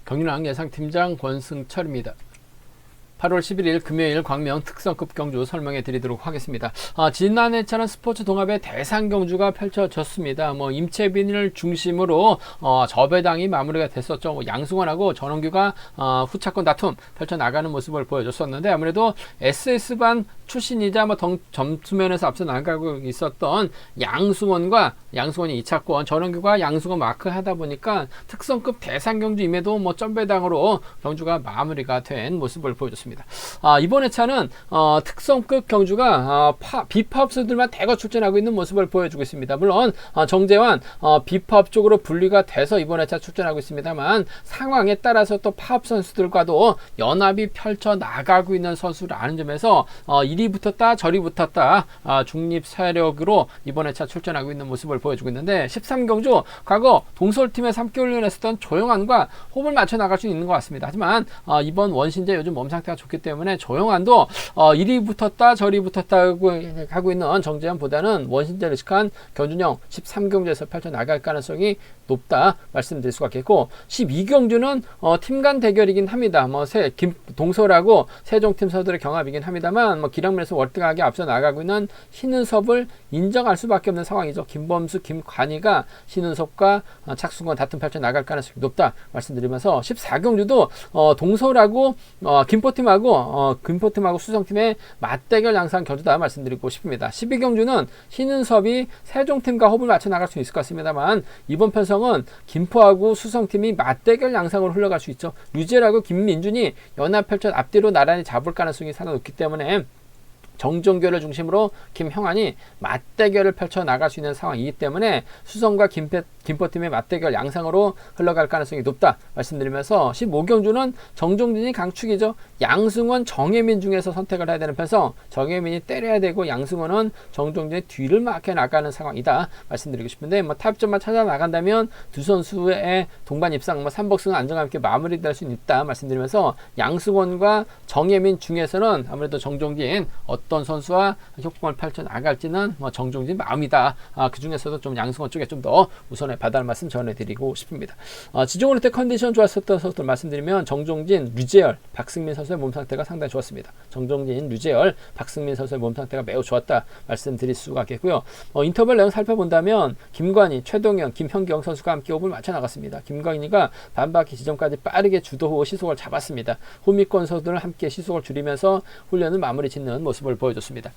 경륜왕 예상팀장 권승철입니다. 8월 11일 금요일 광명 특성급 경주 설명해 드리도록 하겠습니다. 지난 회차는 스포츠 동합의 대상 경주가 펼쳐졌습니다. 임채빈을 중심으로 저배당이 마무리가 됐었죠. 양승원하고 전원규가 후차권 다툼 펼쳐나가는 모습을 보여줬었는데, 아무래도 SS반 출신이자 점수면에서 앞서 나가고 있었던 양승원이 2차권, 전원규가 양승원 마크하다 보니까 특성급 대상 경주임에도 점배당으로 경주가 마무리가 된 모습을 보여줬습니다. 이번 회차는 특성급 경주가 비파업수들만 대거 출전하고 있는 모습을 보여주고 있습니다. 물론 정재환 비파업 쪽으로 분리가 돼서 이번 회차 출전하고 있습니다만, 상황에 따라서 또 파업 선수들과도 연합이 펼쳐나가고 있는 선수라는 점에서 이리 붙었다 저리 붙었다 중립 세력으로 이번 회차 출전하고 있는 모습을 보여주고 있는데, 13경주 과거 동솔팀에서 함께 훈련했었던 조영환과 호흡을 맞춰 나갈 수 있는 것 같습니다. 하지만 이번 원신제 요즘 몸 상태가 좋기 때문에 조영환도 이리 붙었다 저리 붙었다 하고 있는 정재환보다는 원신제 의식한 견준형 13경주에서 펼쳐나갈 가능성이 높다 말씀드릴 수가 있겠고, 12경주는 팀 간 대결이긴 합니다. 동솔하고 세종팀 선수들의 경합이긴 합니다만, 기량면에서 월등하게 앞서 나가고 있는 신은섭을 인정할 수밖에 없는 상황이죠. 김범수, 김관희가 신은섭과 착수권 다툼 펼쳐나갈 가능성이 높다 말씀드리면서, 14경주도 동솔하고 김포팀하고 수성팀의 맞대결 양상 경주다 말씀드리고 싶습니다. 12경주는 신은섭이 세종팀과 호흡을 맞춰 나갈 수 있을 것 같습니다만, 이번 편성은 김포하고 수성팀이 맞대결 양상으로 흘러갈 수 있죠. 류재라고 김민준이 연합 펼쳐 앞뒤로 나란히 잡을 가능성이 상당히 높기 때문에 정종교를 중심으로 김형환이 맞대결을 펼쳐나갈 수 있는 상황이기 때문에 수성과 김포팀의 맞대결 양상으로 흘러갈 가능성이 높다 말씀드리면서, 15경주는 정종진이 강축이죠. 양승원, 정혜민 중에서 선택을 해야 되는 편성, 정혜민이 때려야 되고 양승원은 정종진의 뒤를 막혀 나가는 상황이다 말씀드리고 싶은데, 타협점만 찾아 나간다면 두 선수의 동반 입상 3복승은 안정감 있게 마무리될 수 있다 말씀드리면서, 양승원과 정혜민 중에서는 아무래도 정종진 어떤 선수와 협공을 펼쳐 나갈지는 정종진 마음이다. 그 중에서도 좀 양승원 쪽에 좀 더 우선에 받아할 말씀 전해드리고 싶습니다. 지종훈 때 컨디션 좋았었던 선수들 말씀드리면, 정종진, 류재열, 박승민 선수의 몸 상태가 상당히 좋았습니다. 정종진, 류재열, 박승민 선수의 몸 상태가 매우 좋았다 말씀드릴 수가 있겠고요. 인터벌 내용 살펴본다면 김관희, 최동현, 김현경 선수가 함께 호흡을 맞춰 나갔습니다. 김관희가 반바퀴 지점까지 빠르게 주도 후 시속을 잡았습니다. 후미권 선수들을 함께 시속을 줄이면서 훈련을 마무리 짓는 모습을 보여줬습니다.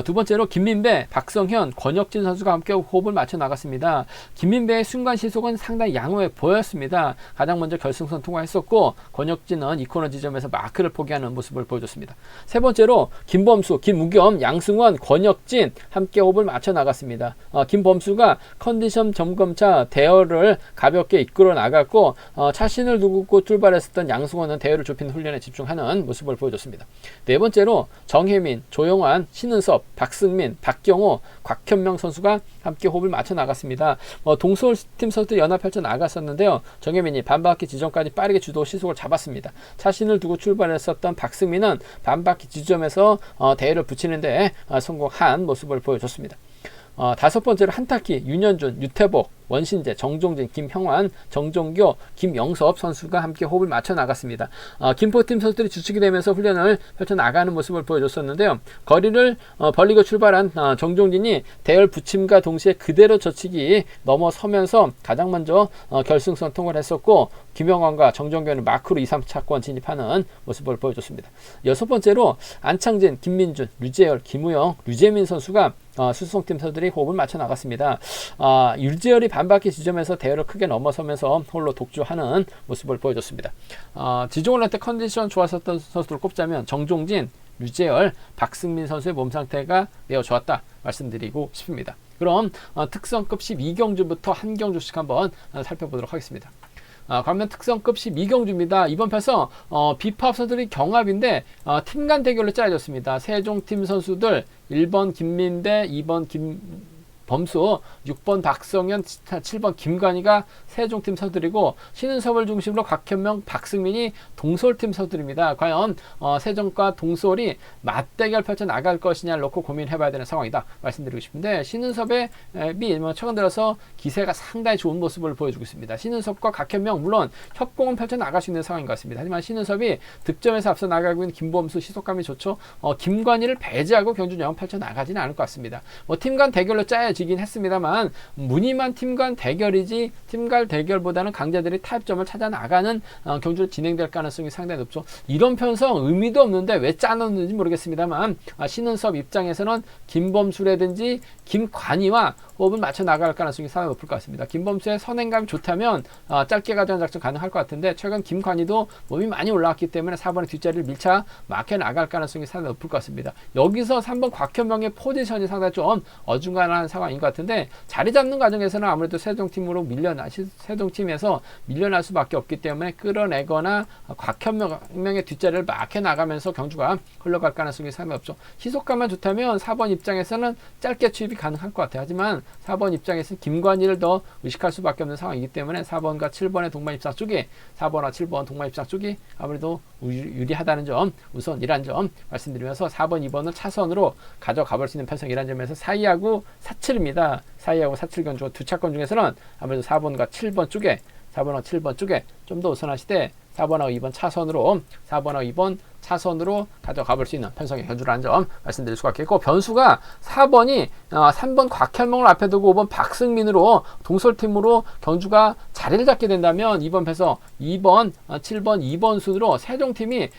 두 번째로 김민배, 박성현, 권혁진 선수가 함께 호흡을 맞춰 나갔습니다. 김민배의 순간 시속은 상당히 양호해 보였습니다. 가장 먼저 결승선 통과했었고, 권혁진은 이 코너 지점에서 마크를 포기하는 모습을 보여줬습니다. 세 번째로 김범수, 김우겸, 양승원, 권혁진 함께 호흡을 맞춰 나갔습니다. 김범수가 컨디션 점검차 대열을 가볍게 이끌어 나갔고, 차신을 두고 출발했었던 양승원은 대열을 좁히는 훈련에 집중하는 모습을 보여줬습니다. 네 번째로 정혜민, 조영환, 신은섭, 박승민, 박경호, 곽현명 선수가 함께 호흡을 맞춰 나갔습니다. 동솔팀 선수들이 연합 펼쳐 나갔었는데요. 정혜민이 반바퀴 지점까지 빠르게 주도 시속을 잡았습니다. 차신을 두고 출발했었던 박승민은 반바퀴 지점에서 대열을 붙이는데 성공한 모습을 보여줬습니다. 다섯 번째로 한타키, 윤현준, 유태복, 원신재, 정종진, 김형환, 정종교, 김영섭 선수가 함께 호흡을 맞춰 나갔습니다. 김포팀 선수들이 주축이 되면서 훈련을 펼쳐 나가는 모습을 보여줬었는데요. 거리를 벌리고 출발한 정종진이 대열 붙임과 동시에 그대로 젖히기 넘어서면서 가장 먼저 결승선 통과를 했었고, 김영환과 정종교는 마크로 2, 3차권 진입하는 모습을 보여줬습니다. 여섯 번째로 안창진, 김민준, 류재열, 김우영, 류재민 선수가 수성팀 선수들이 호흡을 맞춰 나갔습니다. 류재열이 반바퀴 지점에서 대열을 크게 넘어서면서 홀로 독주하는 모습을 보여줬습니다. 지종훈 때 컨디션 좋았었던 선수들을 꼽자면 정종진, 류재열, 박승민 선수의 몸 상태가 매우 좋았다 말씀드리고 싶습니다. 그럼 특성급 12경주부터 한 경주씩 한번 살펴보도록 하겠습니다. 그러면 특성급 12경주입니다. 이번 편성 비파업 선수들이 경합인데 팀 간 대결로 짜여졌습니다. 세종팀 선수들 1번 김민배, 2번 범수, 6번 박성현, 7번 김관희가 세종팀 서들이고 신은섭을 중심으로 곽현명, 박승민이 동솔팀 서들입니다. 과연 세종과 동솔이 맞대결 펼쳐 나갈 것이냐를 놓고 고민해봐야 되는 상황이다 말씀드리고 싶은데, 신은섭의 최근 들어서 기세가 상당히 좋은 모습을 보여주고 있습니다. 신은섭과 곽현명 물론 협공은 펼쳐 나갈 수 있는 상황인 것 같습니다. 하지만 신은섭이 득점에서 앞서 나가고 있는 김범수 시속감이 좋죠. 김관희를 배제하고 경주 영역 펼쳐 나가지는 않을 것 같습니다. 팀 간 대결로 짜여지긴 했습니다만 무늬만 팀 간 대결이지 팀 간 대결보다는 강자들이 타협점을 찾아 나가는 경주로 진행될 가능성이 상당히 높죠. 이런 편성 의미도 없는데 왜 짜놓는지 모르겠습니다만 신은섭 입장에서는 김범수라든지 김관희와 호흡을 맞춰 나갈 가능성이 상당히 높을 것 같습니다. 김범수의 선행감이 좋다면 짧게 가져간 작전 가능할 것 같은데, 최근 김관희도 몸이 많이 올라왔기 때문에 4번의 뒷자리를 밀차 막혀 나갈 가능성이 상당히 높을 것 같습니다. 여기서 3번 곽현명의 포지션이 상당히 좀 어중간한 상황인 것 같은데, 자리 잡는 과정에서는 아무래도 세종팀에서 밀려날 수밖에 없기 때문에 끌어내거나 곽현명의 뒷자리를 막혀 나가면서 경주가 흘러갈 가능성이 상당히 없죠. 시속감만 좋다면 4번 입장에서는 짧게 투입이 가능할 것 같아요. 하지만 4번 입장에서는 김관희를 더 의식할 수밖에 없는 상황이기 때문에 4번과 7번의 동반 입상 쪽이 4번과 7번 동반 입상 쪽이 아무래도 유리하다는 점, 우선이란 점 말씀드리면서 4번, 2번을 차선으로 가져가 볼 수 있는 편성이란 점에서 4위하고 4칠입니다. 4위하고 4칠 견주 두 차권 중에서는 아무래도 4번과 7번 쪽에 좀 더 우선하시되 4번하고 2번 차선으로 4번하고 2번 차선으로 가져가 볼 수 있는 편성의 견주라는 점 말씀드릴 수가 있겠고, 변수가 4번이 3번 곽현명을 앞에 두고 5번 박승민으로 동솔팀으로 경주가 자리를 잡게 된다면 이번 패서 2번, 7번, 2번 순으로 세종팀이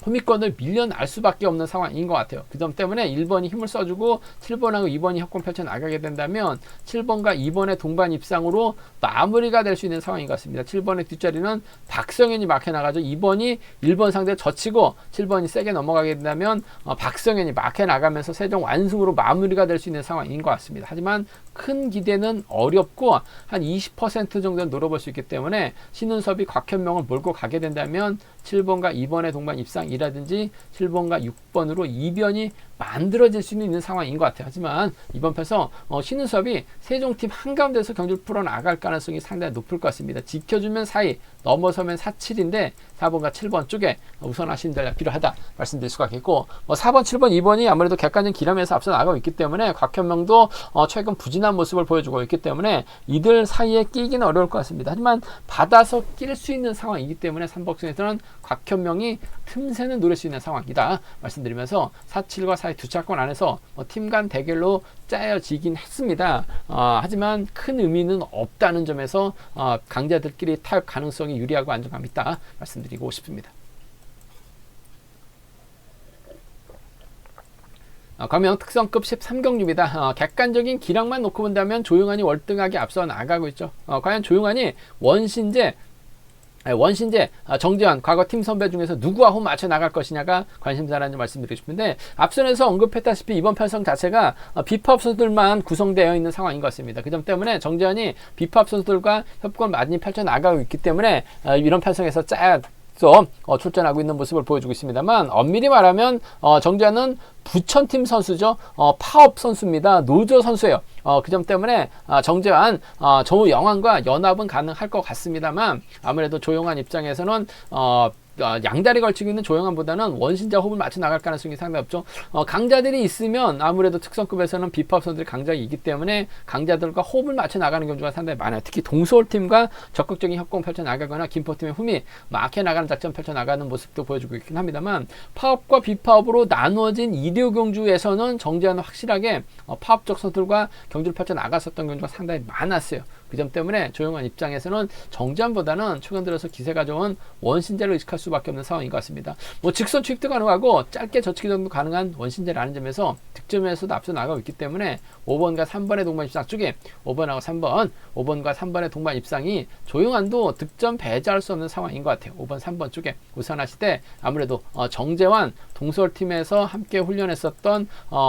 호미권을 밀려날 수밖에 없는 상황인 것 같아요. 그 점 때문에 1번이 힘을 써주고 7번하고 2번이 협공 펼쳐 나가게 된다면 7번과 2번의 동반 입상으로 마무리가 될 수 있는 상황인 것 같습니다. 7번의 뒷자리는 박성현이 막혀 나가죠. 2번이 1번 상대 젖히고 7번이 세게 넘어가게 된다면 박성현이 막혀 나가면서 세종 완승으로 마무리가 될 수 있는 상황인 것 같습니다. 하지만 큰 기대는 어렵고 한 20% 정도는 노려볼 수 있기 때문에 신은섭이 곽현명을 몰고 가게 된다면 7번과 2번의 동반 입상이라든지 7번과 6번으로 이변이 만들어질 수 있는 상황인 것 같아요. 하지만 이번 편에서 신은섭이 세종팀 한가운데서 경주를 풀어나갈 가능성이 상당히 높을 것 같습니다. 지켜주면 4위, 넘어서면 4칠인데 4번과 7번 쪽에 우선하시는 데가 필요하다 말씀드릴 수가 있겠고, 4번, 7번, 2번이 아무래도 객관적인 기량에서 앞서 나가고 있기 때문에 곽현명도 최근 부진한 모습을 보여주고 있기 때문에 이들 사이에 끼기는 어려울 것 같습니다. 하지만 받아서 낄 수 있는 상황이기 때문에 3복승에서는 곽현명이 틈새는 노릴 수 있는 상황이다 말씀드리면서 4칠과 4위 두 차권 안에서 팀 간 대결로 짜여지긴 했습니다. 하지만 큰 의미는 없다는 점에서 강자들끼리 타협 가능성이 유리하고 안정감 있다 말씀드리고 싶습니다. 과명 특성급 13경주입니다. 객관적인 기량만 놓고 본다면 조용한이 월등하게 앞서 나가고 있죠. 과연 조용한이 원신재, 정재환, 과거 팀 선배 중에서 누구와 호흡 맞춰 나갈 것이냐가 관심사라는 점 말씀드리고 싶은데, 앞선에서 언급했다시피 이번 편성 자체가 비팝 선수들만 구성되어 있는 상황인 것 같습니다. 그 점 때문에 정재환이 비팝 선수들과 협권 많이 펼쳐 나가고 있기 때문에 이런 편성에서 출전하고 있는 모습을 보여주고 있습니다만, 엄밀히 말하면 정재환은 부천팀 선수죠. 파업 선수입니다. 노조 선수예요. 그 점 때문에 정재환, 조영환과 연합은 가능할 것 같습니다만, 아무래도 조영환 입장에서는 양다리 걸치고 있는 조영환보다는 원신자 호흡을 맞춰 나갈 가능성이 상당히 없죠. 강자들이 있으면 아무래도 특성급에서는 비팝 선수들이 강자이기 때문에 강자들과 호흡을 맞춰 나가는 경우가 상당히 많아요. 특히 동서울팀과 적극적인 협공 펼쳐 나가거나 김포팀의 흠이 막혀 나가는 작전 펼쳐 나가는 모습도 보여주고 있긴 합니다만, 파업과 비파업으로 나누어진 2류 경주에서는 정재환은 확실하게 파업적 선수들과 경주를 펼쳐 나갔었던 경주가 상당히 많았어요. 그 점 때문에 조영환 입장에서는 정재환보다는 최근 들어서 기세가 좋은 원신재를 의식할 수밖에 없는 상황인 것 같습니다. 직선 투입도 가능하고 짧게 젖히기 정도 가능한 원신재라는 점에서 득점에서도 앞서 나가고 있기 때문에 5번과 3번의 동반 입상 쪽에 5번과 3번의 동반 입상이 조영환도 득점 배제할 수 없는 상황인 것 같아요. 5번, 3번 쪽에 우선하시되 아무래도 정재환, 동서울팀에서 함께 훈련했었던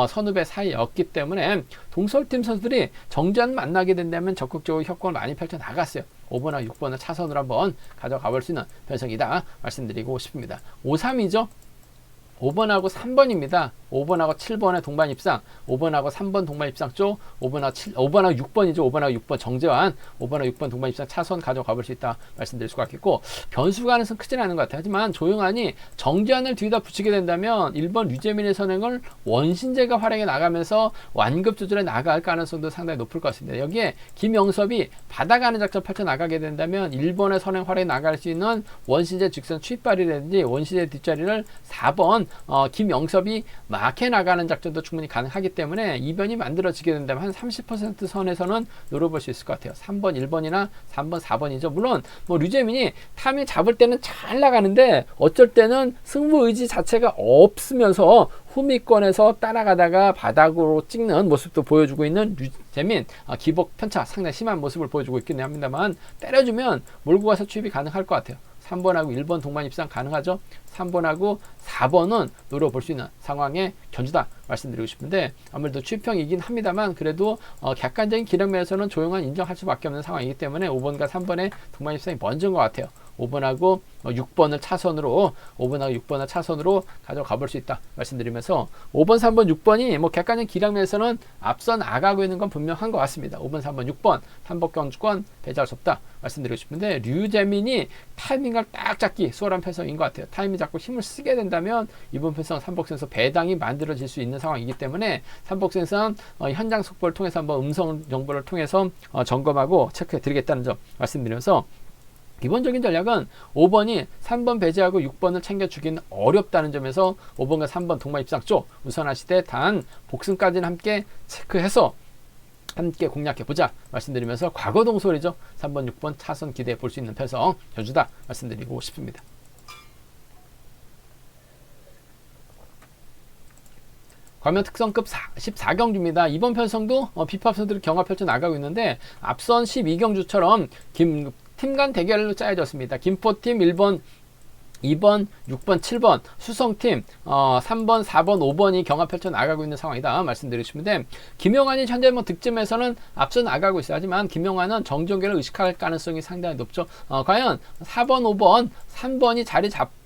선후배 사이였기 때문에 동서울팀 선수들이 정재환 만나게 된다면 적극적으로 협공을 많이 펼쳐 나갔어요. 5번하고 6번을 차선으로 한번 가져가 볼 수 있는 편성이다 말씀드리고 싶습니다. 5-3이죠. 5번하고 3번입니다. 5번하고 7번의 동반 입상, 5번하고 3번 동반 입상 쪽, 5번하고 6번이죠. 5번하고 6번 정재환, 5번하고 6번 동반 입상 차선 가져가 볼 수 있다 말씀드릴 수가 있겠고, 변수 가능성 크지는 않은 것 같아요. 하지만 조용하니 정재환을 뒤에다 붙이게 된다면 1번 류재민의 선행을 원신재가 활용해 나가면서 완급 조절해 나갈 가능성도 상당히 높을 것 같습니다. 여기에 김영섭이 받아가는 작전 펼쳐 나가게 된다면 1번의 선행 활용해 나갈 수 있는 원신재 직선 취입발이라든지 원신재 뒷자리를 4번 김영섭이 막해 나가는 작전도 충분히 가능하기 때문에 이변이 만들어지게 된다면 한 30% 선에서는 노려볼 수 있을 것 같아요. 3번, 1번이나 3번, 4번이죠. 물론 뭐 류재민이 타이밍 잡을 때는 잘 나가는데 어쩔 때는 승부 의지 자체가 없으면서 후미권에서 따라가다가 바닥으로 찍는 모습도 보여주고 있는 류재민, 기복 편차 상당히 심한 모습을 보여주고 있긴 합니다만 때려주면 몰고 가서 추입이 가능할 것 같아요. 3번하고 1번 동반 입상 가능하죠. 3번하고 4번은 노려볼 수 있는 상황의 견주다 말씀드리고 싶은데, 아무래도 취평이긴 합니다만 그래도 객관적인 기량면에서는 조용한 인정할 수밖에 없는 상황이기 때문에 5번과 3번의 동반 입상이 먼저인 것 같아요. 5번하고 6번을 차선으로 5번하고 6번을 차선으로 가져가 볼 수 있다 말씀드리면서, 5번, 3번, 6번이 뭐 객관적인 기량면에서는 앞서 나가고 있는 건 분명한 것 같습니다. 5번, 3번, 6번 3번 경주권 배제할 수 없다 말씀드리고 싶은데, 류재민이 타이밍을 딱 잡기 수월한 편성인 것 같아요. 타이밍 잡고 힘을 쓰게 된다면 이번 편성 삼복선에서 배당이 만들어질 수 있는 상황이기 때문에 삼복선에서 현장 속보를 통해서 한번 음성 정보를 통해서 점검하고 체크해 드리겠다는 점 말씀드리면서, 기본적인 전략은 5번이 3번 배제하고 6번을 챙겨주기는 어렵다는 점에서 5번과 3번 동반 입상 쪽 우선하시되, 단 복승까지는 함께 체크해서 함께 공략해보자 말씀드리면서, 과거 동솔이죠. 3번, 6번 차선 기대해 볼 수 있는 편성 견주다 말씀드리고 싶습니다. 과면 특성급 14경주입니다. 이번 편성도 비팝 선수들이 경합 펼쳐 나가고 있는데, 앞선 12경주처럼 팀 간 대결로 짜여졌습니다. 김포팀 1번, 2번, 6번, 7번, 수성팀 3번, 4번, 5번이 경합 펼쳐 나가고 있는 상황이다 말씀드리고 싶은데, 김용환이 현재 뭐 득점에서는 앞서 나가고 있어요. 하지만 김용환은 정종계를 의식할 가능성이 상당히 높죠. 과연 4번, 5번, 3번이 자리 잡고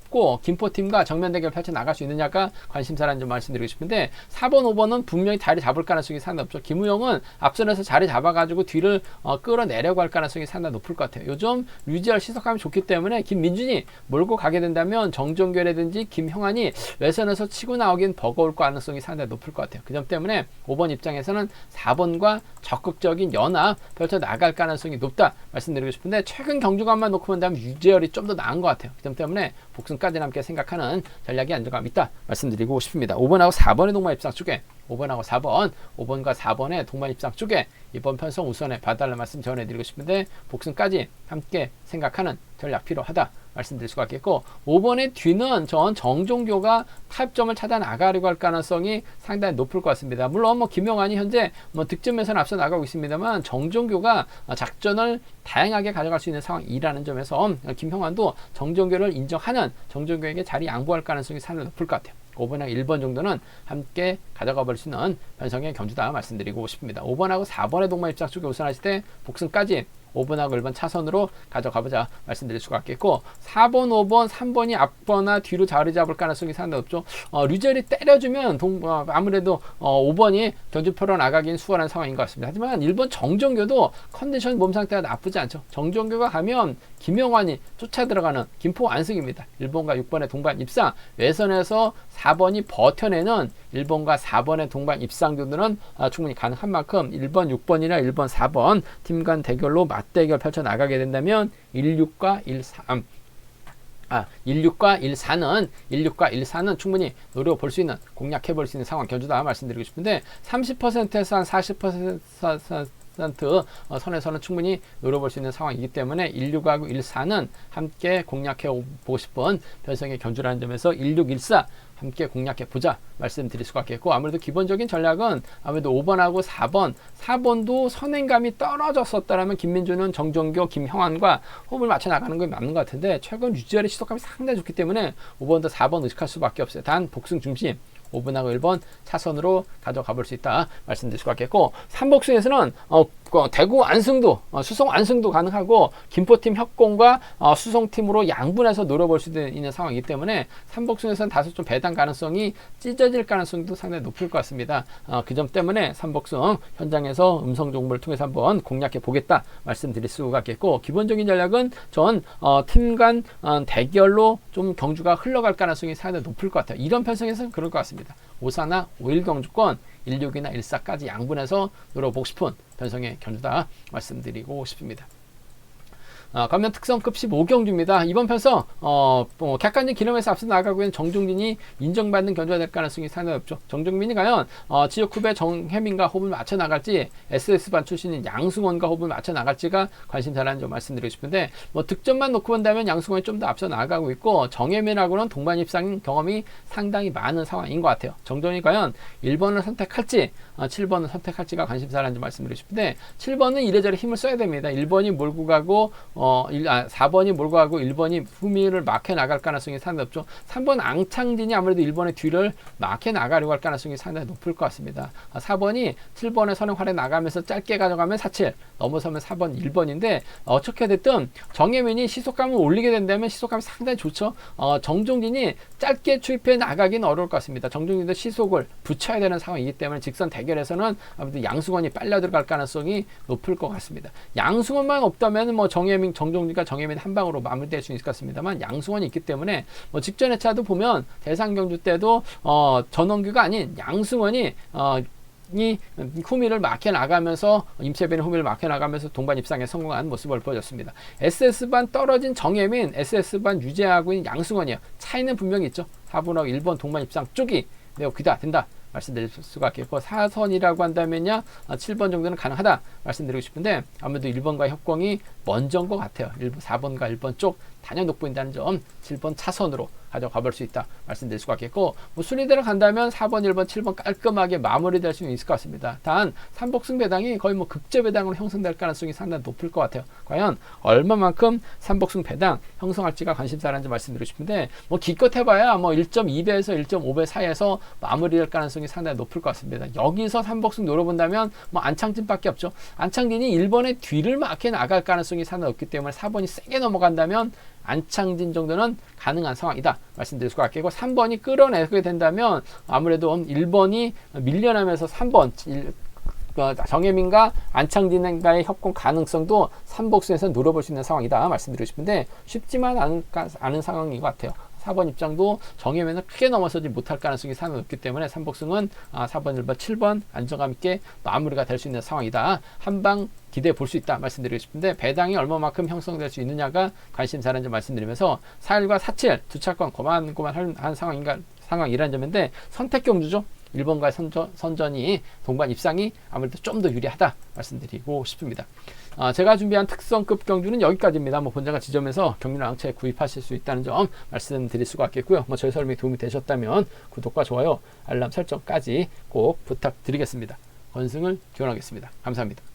김포팀과 정면 대결 펼쳐 나갈 수 있느냐가 관심사라는 점 말씀드리고 싶은데, 4번, 5번은 분명히 자리 잡을 가능성이 상당히 높죠. 김우영은 앞선에서 자리 잡아가지고 뒤를 끌어내려고 할 가능성이 상당히 높을 것 같아요. 요즘 류지열 시속감이 좋기 때문에 김민준이 몰고 가게 된다면 정종결이라든지 김형환이 외선에서 치고 나오긴 버거울 가능성이 상당히 높을 것 같아요. 그 점 때문에 5번 입장에서는 4번과 적극적인 연합 펼쳐 나갈 가능성이 높다 말씀드리고 싶은데, 최근 경주감만 놓고 본다면 류지열이 좀 더 나은 것 같아요. 그 점 때문에 복승까지 함께 생각하는 전략이 안정감 있다 말씀드리고 싶습니다. 5번하고 4번의 동반 입상 쪽에 5번하고 4번, 5번과 4번의 동반 입상 쪽에 이번 편성 우선에 봐달라는 말씀 전해드리고 싶은데, 복승까지 함께 생각하는 전략 필요하다 말씀드릴 수가 있겠고, 5번의 뒤는 전 정종교가 타협점을 찾아 나가려고 할 가능성이 상당히 높을 것 같습니다. 물론 뭐 김용환이 현재 뭐 득점에서는 앞서 나가고 있습니다만, 정종교가 작전을 다양하게 가져갈 수 있는 상황이라는 점에서 김형환도 정종교를 인정하는 정종교에게 자리 양보할 가능성이 상당히 높을 것 같아요. 5번하고 1번 정도는 함께 가져가 볼 수 있는 편성의 경주다 말씀드리고 싶습니다. 5번하고 4번의 동반 입장 쪽에 우선하실 때 복승까지 5번하고 1번 차선으로 가져가보자 말씀드릴 수가 있겠고, 4번, 5번, 3번이 앞거나 뒤로 자리 잡을 가능성이 상당히 높죠. 류젤이 때려주면 아무래도 5번이 견주표로 나가긴 수월한 상황인 것 같습니다. 하지만 1번 정종교도 컨디션 몸 상태가 나쁘지 않죠. 정종교가 가면 김용환이 쫓아 들어가는 김포 완승입니다. 1번과 6번의 동반 입상, 외선에서 4번이 버텨내는 1번과 4번의 동반 입상들은 충분히 가능한 만큼 1번, 6번이나 1번, 4번 팀 간 대결로 맞대결 펼쳐 나가게 된다면 16과 13 16과 14는 충분히 노려볼 수 있는, 공략해 볼 수 있는 상황 견주다 말씀드리고 싶은데, 30%에서 한 40% 선에서는 충분히 노려볼 수 있는 상황이기 때문에 16하고 14는 함께 공략해 보고 싶은 변성의 견주라는 점에서 16, 14 함께 공략해 보자 말씀드릴 수가 있겠고, 아무래도 기본적인 전략은 아무래도 5번하고 4번도 선행감이 떨어졌었다라면 김민주는 정종교, 김형환과 호흡을 맞춰 나가는 게 맞는 것 같은데, 최근 유지열의 시속감이 상당히 좋기 때문에 5번도 4번 의식할 수밖에 없어요. 단 복승 중심 5번하고 1번 차선으로 가져가 볼 수 있다 말씀드릴 수가 있겠고, 삼복승에서는 대구 안승도, 수성 안승도 가능하고 김포팀 협공과 수성팀으로 양분해서 노려볼 수 있는 상황이기 때문에 삼복승에서는 다소 좀 배당 가능성이 찢어질 가능성도 상당히 높을 것 같습니다. 그 점 때문에 삼복승 현장에서 음성 정보를 통해서 한번 공략해 보겠다 말씀드릴 수가 있겠고, 기본적인 전략은 전 팀 간 대결로 좀 경주가 흘러갈 가능성이 상당히 높을 것 같아요. 이런 편성에서는 그럴 것 같습니다. 5사나 5일 경주권 16이나 1사까지 양분해서 노려보고 싶은 변성의 경주다 말씀드리고 싶습니다. 그러면 특성급 15경주입니다. 이번 편성 객관적 기념에서 앞서 나가고 있는 정종진이 인정받는 견주가 될 가능성이 상당히 높죠. 정종민이 과연 지역 후배 정혜민과 호흡을 맞춰 나갈지, SS반 출신인 양승원과 호흡을 맞춰 나갈지가 관심사라는 점 말씀드리고 싶은데, 득점만 놓고 본다면 양승원이 좀 더 앞서 나가고 있고, 정혜민하고는 동반 입상 경험이 상당히 많은 상황인 것 같아요. 정종이 과연 1번을 선택할지 7번을 선택할지가 관심사라는 점 말씀드리고 싶은데, 7번은 이래저래 힘을 써야 됩니다. 1번이 몰고 가고 4번이 몰고 가고 1번이 후미를 막혀 나갈 가능성이 상당히 높죠. 3번 앙창진이 아무래도 1번의 뒤를 막혀 나가려고 할 가능성이 상당히 높을 것 같습니다. 4번이 7번의 선행활에 나가면서 짧게 가져가면 47, 넘어서면 4번 1번인데, 어떻게 됐든 정혜민이 시속감을 올리게 된다면 시속감이 상당히 좋죠. 정종진이 짧게 추입해 나가기는 어려울 것 같습니다. 정종진도 시속을 붙여야 되는 상황이기 때문에 직선 대결에서는 아무래도 양승원이 빨려 들어갈 가능성이 높을 것 같습니다. 양승원만 없다면 정종진과 정혜민 한 방으로 마무리될 수 있을 것 같습니다만, 양승원이 있기 때문에 직전 회차도 보면 대상경주 때도 전원규가 아닌 양승원이 후미를 막혀 나가면서, 임채빈의 후미를 막혀 나가면서 동반 입상에 성공한 모습을 보여줬습니다. SS반 떨어진 정혜민, SS반 유지하고 있는 양승원이에요. 차이는 분명히 있죠. 4번하고 1번 동반 입상 쪽이 매우 귀다 된다 말씀드릴 수가 있겠고, 4선이라고 한다면요 7번 정도는 가능하다 말씀드리고 싶은데, 아무래도 1번과 협공이 먼저인 것 같아요. 4번과 1번 쪽 단연 돋보인다는 점 7번 차선으로 가져가 볼 수 있다 말씀드릴 수가 있겠고, 순위대로 간다면 4번, 1번, 7번 깔끔하게 마무리될 수 있을 것 같습니다. 단 삼복승 배당이 거의 극제 배당으로 형성될 가능성이 상당히 높을 것 같아요. 과연 얼마만큼 삼복승 배당 형성할지가 관심사라는 점 말씀드리고 싶은데, 기껏 해봐야 1.2배에서 1.5배 사이에서 마무리될 가능성이 상당히 높을 것 같습니다. 여기서 삼복승 노려본다면 안창진밖에 없죠. 안창진이 1번의 뒤를 막혀 나갈 가능성이 상당히 높기 때문에 4번이 세게 넘어간다면 안창진 정도는 가능한 상황이다 말씀드릴 수가 있겠고, 3번이 끌어내게 된다면 아무래도 1번이 밀려나면서 3번 정혜민과 안창진과의 협공 가능성도 삼복수에서 노려볼 수 있는 상황이다 말씀드리고 싶은데, 쉽지만 않은 상황인 것 같아요. 4번 입장도 정혜민을 크게 넘어서지 못할 가능성이 상당히 높기 때문에 삼복승은 4번, 1번, 7번 안정감 있게 마무리가 될 수 있는 상황이다. 한방 기대해 볼 수 있다 말씀드리고 싶은데, 배당이 얼마만큼 형성될 수 있느냐가 관심사라는 점 말씀드리면서, 4일과 47 두 차권 고만고만한 상황이라는 점인데, 선택 경주죠. 1번과의 선전이 동반 입상이 아무래도 좀 더 유리하다 말씀드리고 싶습니다. 제가 준비한 특성급 경주는 여기까지입니다. 본장과 지점에서 경륜 랑차에 구입하실 수 있다는 점 말씀드릴 수가 있겠고요. 저희 설명이 도움이 되셨다면 구독과 좋아요, 알람 설정까지 꼭 부탁드리겠습니다. 건승을 기원하겠습니다. 감사합니다.